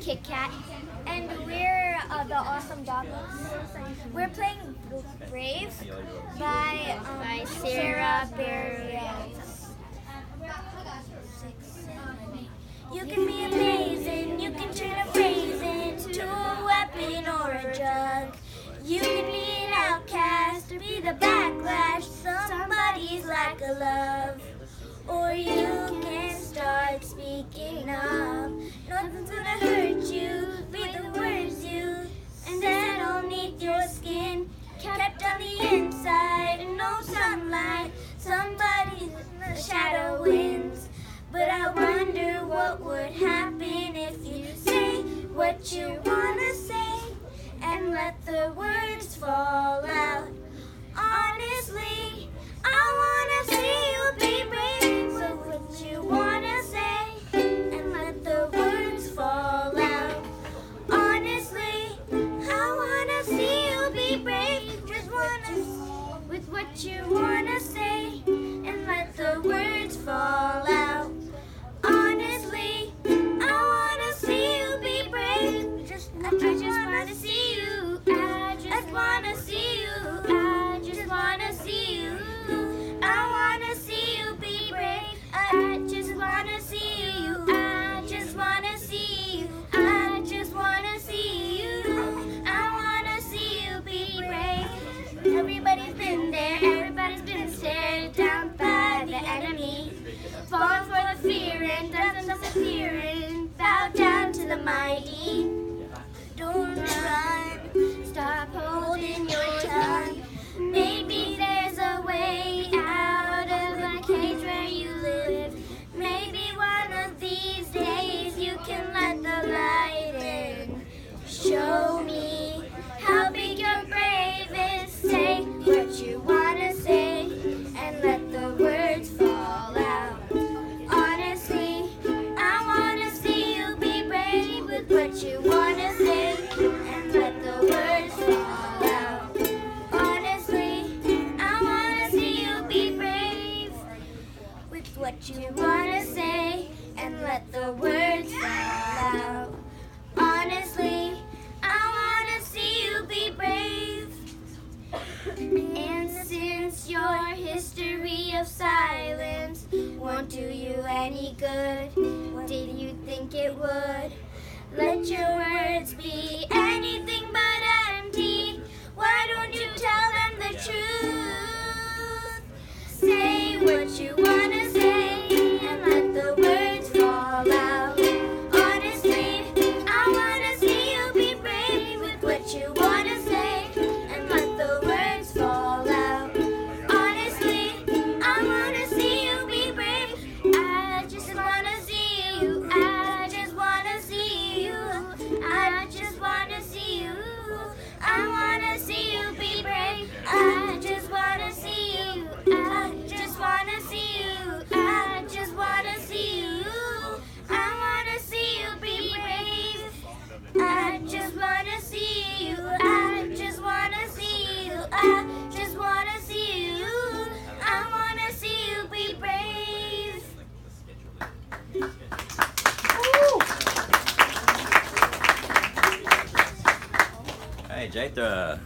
Kit Kat, and we're the awesome Doggos. We're playing Brave by Sarah Bareilles. You can be amazing, you can turn a phrase into a weapon or a drug. You can be an outcast or be the backlash somebody's lack of love. Or you can start speaking up. Nothing's gonna hurt you, be the words you said underneath your skin, kept on the inside and no sunlight. Somebody's in the shadow wins. But I wonder what would happen if you say what you wanna say and let the words fall out. Honestly, I wanna see you be brave. So what you wanna say and let the words fall out. Honestly, I wanna see you be brave. With what you wanna say and let the words fall out. Honestly, I wanna see you be brave. I just wanna see you. I just wanna see you. I just wanna see you. I wanna see you be brave. I just wanna see you. I just wanna see you. I just wanna see you. I wanna see you be brave. Everybody's been there. Everybody's been stared down by the enemy. Falling for the fear and disappearing. Bow down to the mighty. Don't run. Stop holding your tongue. Maybe there's a way out of the cage where you live. Maybe one of these days you can let the light in. Show me how big your brave is. Say what you wanna say and let the words fall out. Honestly, I wanna see you be brave with what you wanna say and let the words fall out. Honestly, I wanna see you be brave with what you wanna say and let the words fall out. Honestly, I wanna see you be brave. And since your history of silence won't do you any good, did you think it would? Let your words be anything but empty. Why don't you tell them the truth? Say what you wanna say and let the words fall out. Honestly, I wanna see you be brave with what you wanna say and let the words fall out. Honestly, I wanna see you be brave. I just wanna see you. I just wanna see you. I just wanna see you. I wanna see you be brave. I just wanna see you. I just wanna see you. I just wanna see you. I wanna see you be brave. I just wanna see you. I just wanna see you. I just wanna see you. I wanna see you be brave. Hey, Jaitra.